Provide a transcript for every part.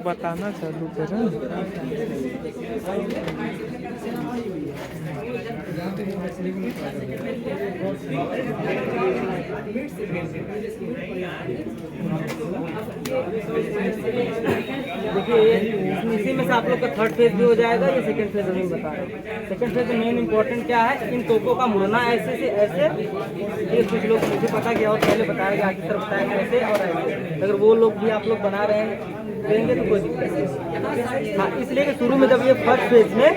बताना चालू करें। देखिए इसी में से आप लोग का थर्ड फेज भी हो जाएगा, ये सेकंड फेज अभी बता रहे हैं। सेकंड फेज में मेन इंपॉर्टेंट क्या है, इन तोपों का मुड़ना ऐसे से ऐसे। ये कुछ लोग मुझे पता गया और पहले बताया गया, आगे सर बताया गया ऐसे और ऐसे। अगर वो लोग भी आप लोग बना रहे हैं देंगे तो कोई दिक्कत नहीं। हाँ, इसलिए कि शुरू में जब ये फर्स्ट फेज में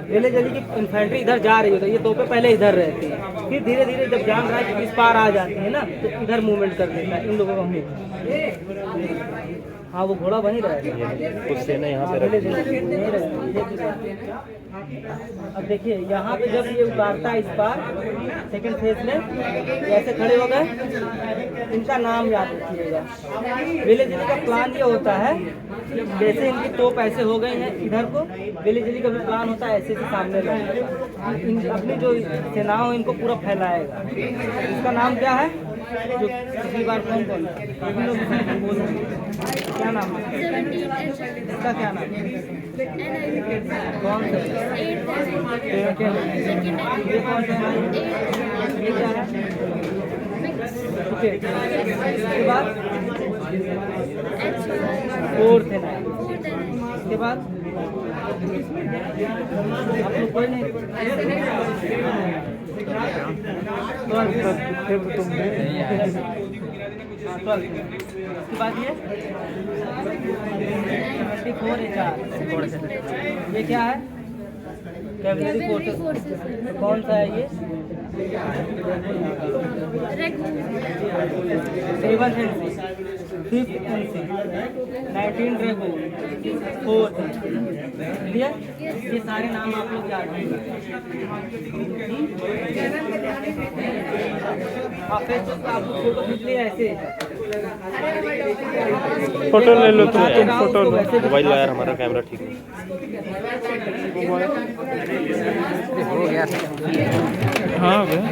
पहले जल्दी की इन्फेंट्री इधर जा रही होती है, ये तोपें पहले इधर रहती है, फिर धीरे धीरे जब जान रहा है कि इस पार आ जाती है ना तो इधर मूवमेंट कर देता है इन लोगों का मूव। हाँ वो घोड़ा वहीं रहेगा, कुछ सेना यहाँ पे रख अब देखिए यहाँ पे जब ये उतारता है इस पार सेकंड फेज में ऐसे खड़े हो गए, इनका नाम याद रखिएगा। विलेज का प्लान ये होता है, जैसे इनकी तोप ऐसे हो गई है इधर को, विलेज का भी प्लान होता है ऐसे से सामने लगेगा, अपनी जो सेना हो इनको पूरा फैलाएगा। इसका नाम क्या है जो पिछली बार कौन कौन क्या नाम है इसका, क्या नाम है कौन सा, ये कौन सा है, ये क्या है, उसके बाद फोर्थ है ना, उसके बाद आप लोग कोई नहीं उसके बाद ये 74 ये क्या है, कैवलरी फोर्सेस। कौन सा है ये, 7th NC, 5th NC, 19 dragon, 4th। Clear, ये सारे नाम आप लोग याद रखेंगे। आप फोटो खींच लिए ऐसे, फोटो ले लो तुम फोटो लो। मोबाइल लो यार, हमारा कैमरा ठीक है। हो गया हाँ भैया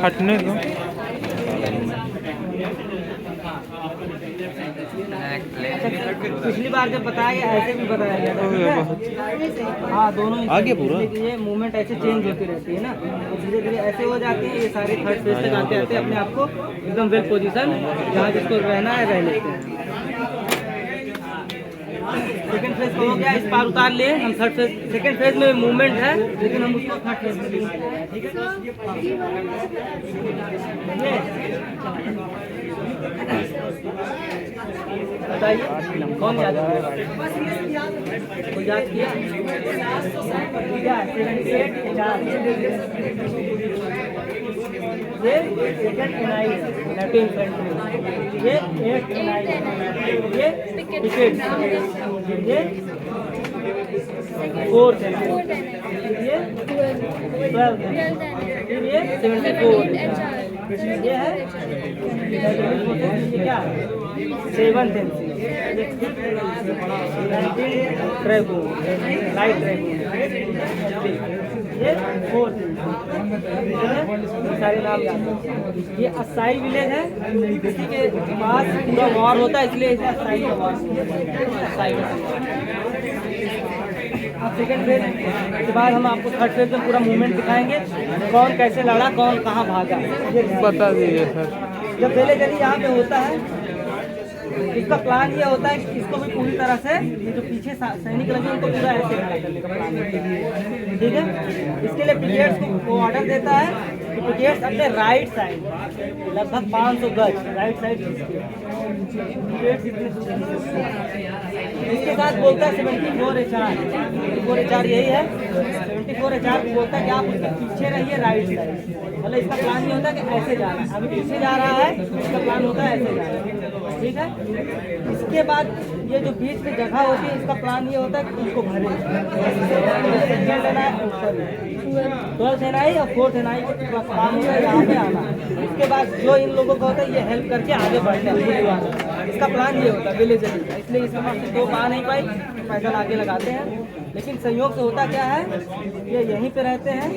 हटने दो। पिछली बार जब बताया गया ऐसे भी बताया गया। हाँ दोनों आगे पूरा ये मूवमेंट ऐसे चेंज होती रहती है ना, तो धीरे धीरे ऐसे हो जाते हैं। ये सारे थर्ड फेज तक आते आते अपने आप को एकदम वेल पोजीशन जहाँ जिसको रहना है रह लेते हैं। सेकंड फेज हो गया, इस पार उतार लिए हम थर्ड फेज। सेकंड फेज में मूवमेंट है लेकिन हम उसको थर्ड फेज में ठीक है। बताइए कौन याद कोई याद किया, 78 ये सेकंड एनआई लेफ्टिंग इन्फेंट्री, ये 8 एनआई, ये विकेट, ये 4th एनआई, ये 12th, फिर ये 74, ये है क्या 7th NC, 19 dragon, light dragon, ये 4th। सारे नाम याद रखिए। ये असाई विलेज है, किसी के पास पूरा वॉर होता है इसलिए इसे असाई का वॉर। अब सेकंड फेज के बाद हम आपको थर्ड फेज में पूरा मूवमेंट दिखाएंगे, कौन कैसे लड़ा, कौन कहाँ भागा, बता दीजिए सर। जब पहले जब यहाँ पे होता है इसका प्लान ये होता है कि इसको भी पूरी तरह से ये जो पीछे सैनिक लगे उनको पूरा ऐसे खड़ा करने का प्लान होता है, ठीक है। इसके लिए ब्रिगेड्स को ऑर्डर देता है कि ब्रिगेड्स अपने राइट साइड लगभग 500 गज राइट साइड, इसके साथ बोलता है 74 HR यही है। 74 HR बोलता है कि आप उसके पीछे रहिए राइट साइड, मतलब इसका प्लान ये होता है कि ऐसे जाना है, अभी पीछे जा रहा है इसका प्लान होता है ऐसे जाना है, ठीक है। इसके बाद ये जो बीच में जगह होती है इसका प्लान ये होता है कि उसको भरे 12th NI और 4th NI का काम होता है यहाँ पे आना। इसके बाद जो इन लोगों का होता है ये हेल्प करके आगे बढ़ना है, इसका प्लान ये होता है विलेज का। इसलिए इस समय से 2 आ नहीं पाई, पैदल आगे लगाते हैं, लेकिन संयोग से होता क्या है ये यहीं पे रहते हैं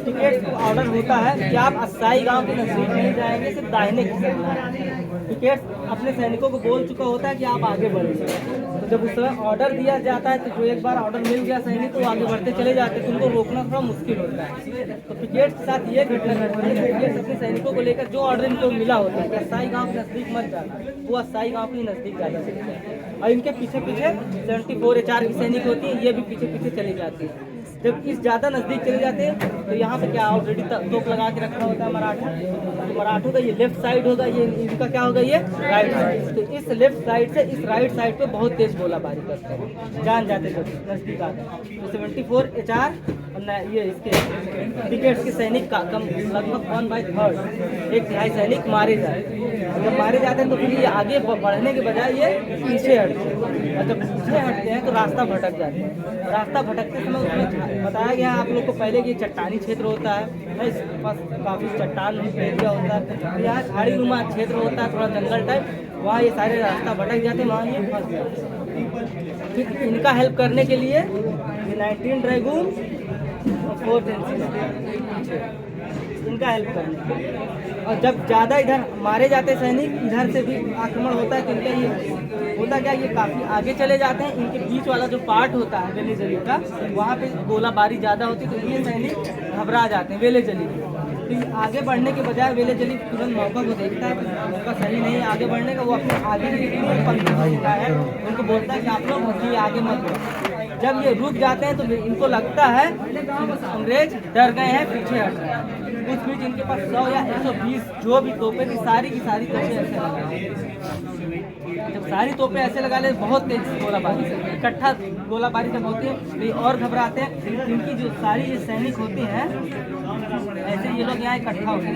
टिकट ऑर्डर होता है कि आप असाई गांव के नजदीक नहीं जाएंगे, सिर्फ दाहिने की साइड। टिकट अपने सैनिकों को बोल चुका होता है कि आप आगे बढ़िए। तो जब उस समय ऑर्डर दिया जाता है तो जो एक बार ऑर्डर मिल गया सैनिक तो आगे बढ़ते चले जाते हैं, तो उनको रोकना थोड़ा मुश्किल होता है। तो टिकट के साथ ये घटना घटती है, टिकट अपने सैनिकों को लेकर जो ऑर्डर इनको मिला होता है कि असाई गाँव के नजदीक मत जाना, वो असाई गाँव के नजदीक ज़्यादा चलते हैं। और इनके पीछे पीछे 74 HR की सैनिक होती है, ये भी पीछे पीछे चली जाती है। जब इस ज़्यादा नज़दीक चले जाते हैं तो यहाँ पे क्या ऑलरेडी तोप लगा के रखा होता है मराठा। तो मराठों का ये लेफ्ट साइड होगा, ये इनका क्या होगा, ये राइट साइड। तो इस लेफ्ट साइड से इस राइट साइड पे बहुत तेज गोलाबारी करते हैं, जान जाते थे नज़दीक आते हैं। तो 74 HR और ये इसके टिकट्स के सैनिक का कम लगभग 1/3 एक तिहाई सैनिक मारे जाते हैं। जब मारे जाते हैं तो फिर ये आगे बढ़ने के बजाय ये पीछे हटते हैं, और जब पीछे हटते हैं तो रास्ता भटक जाते हैं। रास्ता भटकते समय उसमें बताया गया आप लोग को पहले कि चट्टानी क्षेत्र होता है, इसके पास काफ़ी चट्टान एरिया होता है, तो यहाँ झाड़ी नुमा क्षेत्र होता है, थोड़ा जंगल टाइप, वहाँ ये सारे रास्ता भटक जाते हैं, वहाँ ये फंस जाते हैं। फिर इनका हेल्प करने के लिए 19 ड्रैगून 4th NC इनका हेल्प करने। और जब ज़्यादा इधर मारे जाते सैनिक, इधर से भी आक्रमण होता है, तो इनका ये होता क्या, ये काफ़ी आगे चले जाते हैं। इनके बीच वाला जो पार्ट होता है वेले जली का, वहाँ पे गोलाबारी ज़्यादा होती है, तो ये सैनिक घबरा जाते हैं वेले जली। तो आगे बढ़ने के बजाय वेले जली तुरंत मौका को देखता है, मौका सही नहीं है आगे बढ़ने का, वो अपने आगे पंक्ति होता है, उनको बोलता है कि आप लोग ये आगे मत बढ़ो। जब ये रुक जाते हैं तो इनको लगता है अंग्रेज डर गए हैं, पीछे हट रहे हैं। उस बीच इनके पास 100 या 120 जो भी तोपें थी, सारी की सारी तोपें ऐसे लगा ले। जब सारी तोपें ऐसे लगा ले, बहुत तेज गोलाबारी से इकट्ठा गोलाबारी जब होती है तो ये और घबराते हैं। इनकी जो सारी ये सैनिक होते हैं, ऐसे ये लोग यहाँ इकट्ठा होते हैं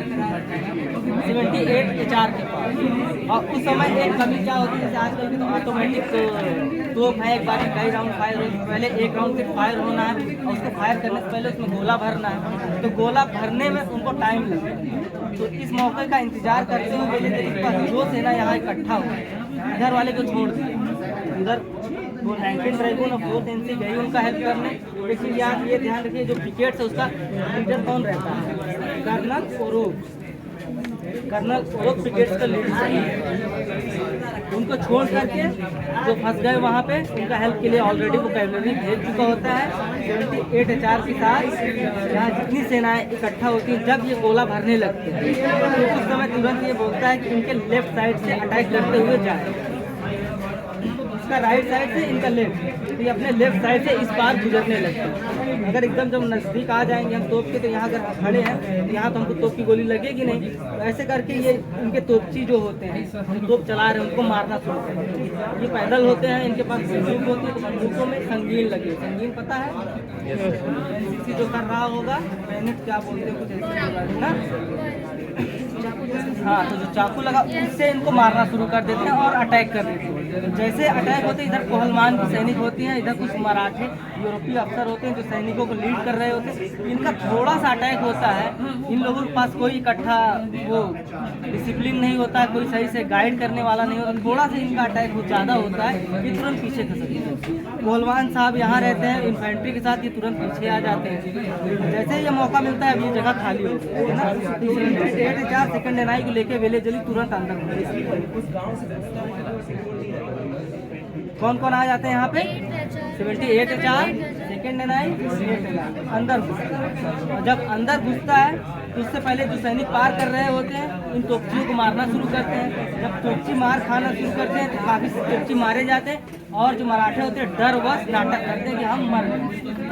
78 HR के पास। और उस समय एक कमी क्या होती है, जैसे आजकल की तो ऑटोमेटिक तोप है, एक बार कई राउंड फायर हो, पहले एक राउंड सिर्फ फायर होना है और उसको फायर करने से पहले उसमें गोला भरना है, तो गोला भरने में उनको टाइम लगता है। तो इस मौके का इंतजार करते हुए वेले जली के पास जो सेना यहाँ इकट्ठा हुआ, इधर वाले को छोड़ दिया, उधर वो 19 ड्रैगून और 4th NC गई उनका हेल्प करने। लेकिन यार ये ध्यान रखिए, जो टिकट है उसका लीडर कौन रहता है, कर्नल ओरोफ। कर्नल ओरोफ टिकट का लीडर, उनको छोड़ करके जो फंस गए वहाँ पे, उनका हेल्प के लिए ऑलरेडी वो कैवलरी भेज चुका होता है 78 HR के साथ। यहाँ जितनी सेनाएं इकट्ठा होती हैं, जब ये गोला भरने लगते हैं तो उस समय तुरंत ये बोलता है कि इनके लेफ्ट साइड से अटैक करते हुए जाए, इसका राइट साइड से इनका लेफ्ट, तो ये अपने लेफ्ट साइड से इस पार गुजरने लगते हैं। अगर एकदम जब नज़दीक आ जाएंगे हम तोप के, तो यहाँ अगर खड़े हैं तो यहाँ तो हमको तोप की गोली लगेगी नहीं, तो ऐसे करके ये इनके तोपची जो होते हैं, जो तोप चला रहे हैं, उनको मारना शुरू करते हैं। ये पैदल होते हैं, इनके पास बंदूक होती है, तो बंदूकों में संगीन लगे, संगीन पता है NCC जो कर रहा होगा, बैनेट क्या बोलते हैं कुछ ऐसे ना, हाँ, तो जो चाकू लगा उससे इनको मारना शुरू कर देते हैं और अटैक कर देते हैं। जैसे अटैक होते हैं, इधर कोहलमान की सैनिक होती हैं, इधर कुछ मराठे यूरोपीय अफसर होते हैं जो सैनिकों को लीड कर रहे होते हैं। इनका थोड़ा सा अटैक होता है, इन लोगों के पास कोई इकट्ठा वो डिसिप्लिन नहीं होता है, कोई सही से गाइड करने वाला नहीं होता, थोड़ा सा इनका अटैक बहुत ज़्यादा होता है, ये तुरंत पीछे खसकते हैं। कोहलमान साहब यहाँ रहते हैं इन्फेंट्री के साथ, ये तुरंत पीछे आ जाते हैं। जैसे ही ये मौका मिलता है, अब ये जगह खाली होती है ना, 78 HR 2nd NI को लेके वेले जली तुरंत अंदर घुस जाते हैं। कौन कौन आ जाते हैं यहाँ पे, 78 HR 2nd NI अंदर घुसता है। और जब अंदर घुसता है तो उससे पहले जो सैनिक पार कर रहे होते हैं, इन तोपचियों को मारना शुरू करते हैं। जब तोपची मार खाना शुरू करते हैं तो काफ़ी तोपची मारे जाते हैं, और जो मराठे होते हैं डरवश नाटक करते हैं कि हम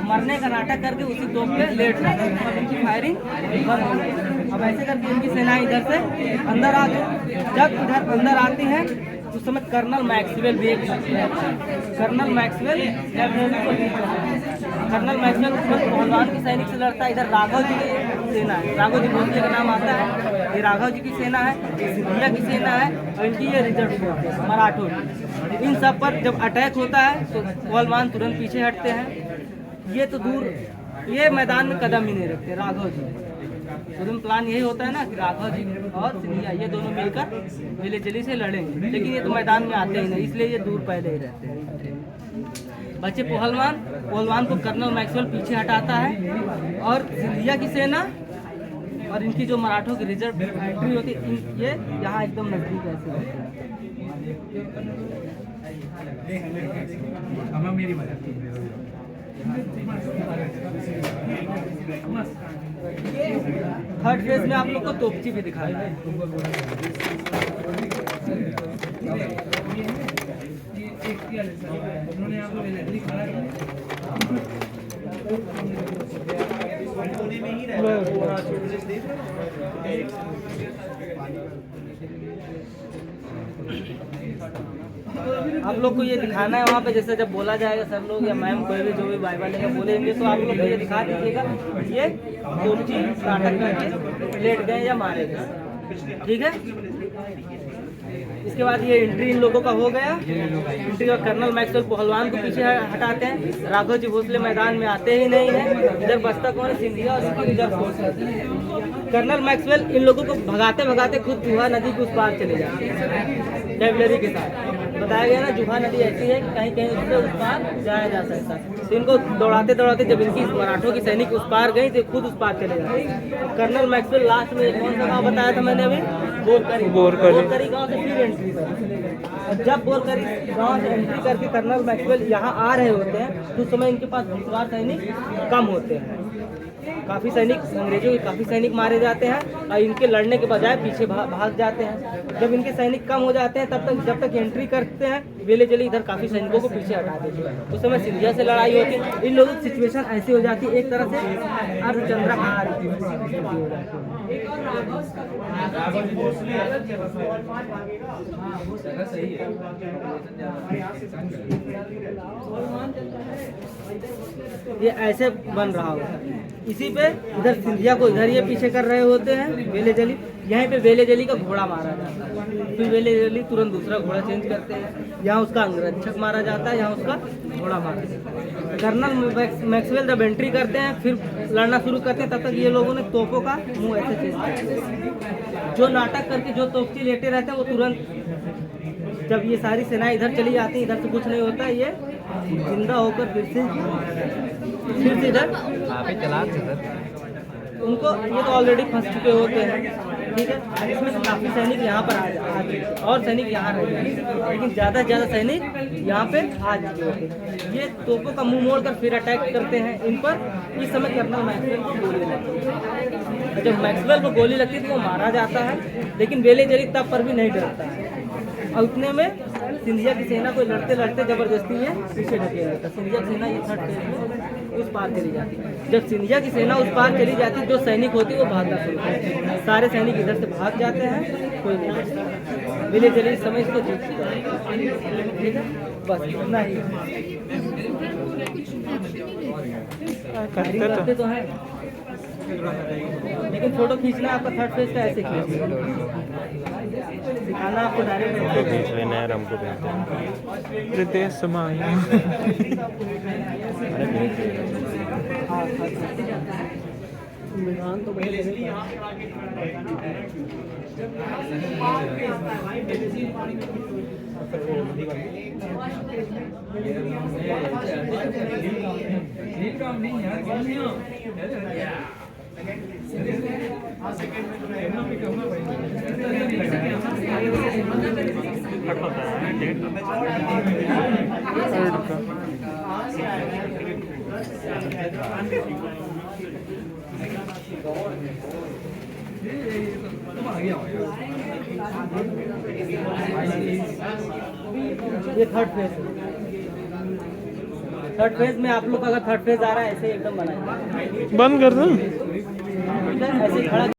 मरने का नाटक करके उसी तोप पे लेट जाते हैं, इनकी फायरिंग बंद हो गई। अब ऐसे करके इनकी सेनाएं इधर से अंदर आ गई। जब इधर अंदर आती हैं उस समय कर्नल मैक्सवेल भी एक कर्नल मैक्सवेल कर्नल मैक्सवेल कोहलमान की सैनिक से लड़ता है। इधर राघव जी की सेना है, राघव जी भोसले का नाम आता है, ये राघव जी की सेना है, सिंधिया की सेना है, और इनकी ये रिजर्व फोर्स है मराठों की। इन सब पर जब अटैक होता है तो कोहलमान तुरंत पीछे हटते हैं। ये तो दूर, ये मैदान में कदम ही नहीं रखते राघव जी। तुरंत प्लान यही होता है ना कि राघव जी और सिंधिया ये दोनों मिलकर वेले जली से लड़ेंगे, लेकिन ये तो मैदान में आते ही नहीं, इसलिए ये दूर पहले ही रहते हैं। बचे पहलवान को कर्नल मैक्सवेल पीछे हटाता है और सिंधिया की सेना और इनकी जो मराठों की रिजर्व एंट्री होती है ये यहाँ एकदम नजदीक ऐसे होती है। थर्ड फेज में आप लोग को तोपची भी दिखाया है। आप लोग को ये दिखाना है वहाँ पे, जैसे जब बोला जाएगा सर लोग या मैम कोई भी जो भी वाइवा लेगा बोलेंगे तो आप लोग को ये दिखा दीजिएगा ये तोपची नाटक करके लेट गए या मारे गए, ठीक है। इसके बाद ये एंट्री इन लोगों का हो गया। एंट्री और कर्नल मैक्सवेल पहलवान को पीछे हटाते हैं। राघव जी भोसले मैदान में आते ही नहीं है। इधर बस्ता कौन है? सिंधिया और उसकी रिजर्व फोर्स है। कर्नल मैक्सवेल इन लोगों को भगाते भगाते खुद जुहा नदी के उस पार चले जाते हैं कैवलरी के साथ। बताया गया ना जुहा नदी ऐसी है कि कहीं कहीं उससे उस पार जाया जा सकता है। तो इनको दौड़ाते दौड़ाते जब इनकी मराठों की सैनिक उस पार गई तो खुद उस पार चले जाते। कर्नल मैक्सवेल लास्ट में कौन सा गाँव बताया था मैंने अभी? बोरकरी गाँव से फिर एंट्री कर। जब बोरकरी गाँव से एंट्री करके कर्नल मैक्सवेल यहाँ आ रहे होते हैं तो उस समय इनके पास घुड़सवार सैनिक कम होते हैं। काफ़ी सैनिक अंग्रेजों के काफ़ी सैनिक मारे जाते हैं और इनके लड़ने के बजाय पीछे भाग जाते हैं। जब इनके सैनिक कम हो जाते हैं तब तक जब तक एंट्री करते हैं वेले जली इधर काफ़ी सैनिकों को पीछे हटा देते हैं। उस समय सिंधिया से लड़ाई होती है। इन लोगों की सिचुएशन ऐसी हो जाती है एक तरह से अर्धचंद्राकार ये ऐसे बन रहा होगा। इसी पे इधर सिंधिया को इधर ये पीछे कर रहे होते हैं वेले जली। यहीं पे वेले जली का घोड़ा मारा जाता है। फिर वेले जली तुरंत दूसरा घोड़ा चेंज करते हैं। यहाँ उसका अंगरक्षक मारा जाता है, यहाँ उसका घोड़ा मारा जाता है। कर्नल मैक्सवेल जब एंट्री करते हैं फिर लड़ना शुरू करते हैं तब तक ये लोगों ने तोपों का मुंह ऐसे चेंज किया। जो नाटक करके जो तोपची लेटे रहते हैं वो तुरंत जब ये सारी सेनाएं इधर चली जाती है इधर से कुछ नहीं होता, ये जिंदा होकर फिर से इधर उनको ये तो ऑलरेडी फंस चुके होते हैं, ठीक है। इसमें से काफ़ी सैनिक यहाँ पर आ चुके और सैनिक यहाँ रह गए, लेकिन ज़्यादा से ज़्यादा सैनिक यहाँ पे आ चुके होते हैं। ये तोपों का मुंह मोड़कर फिर अटैक करते हैं इन पर। इस समय कर्नल मैक्सवेल को गोली लगती है। जब मैक्सवेल को गोली लगती है तो वो मारा जाता है, लेकिन वेले जली तब पर भी नहीं डरता है। और उतने में सिंधिया की सेना को लड़ते लड़ते जबरदस्ती ये पीछे ढके रहता है। सिंधिया की सेना ये थर्ड फेज में उस पार चली जाती है। जब सिंधिया की सेना उस पार चली जाती है जो सैनिक होती है वो भागना शुरू करते हैं। सारे सैनिक इधर से भाग जाते हैं, कोई नहीं बचता। मिले चले इस समय इसको जीत चुका है, ठीक है। बस इतना ही करते तो हैं, लेकिन फोटो खींचना आपका थर्ड फेज का ऐसे दिखाना आपको डायरेक्ट नया हमको भेजते हैं रितेश समाई तो ये थर्ड फेज है। थर्ड फेज में आप लोग अगर थर्ड फेज आ रहा है ऐसे एकदम बनाएंगे, बंद कर दो ऐसे खड़ा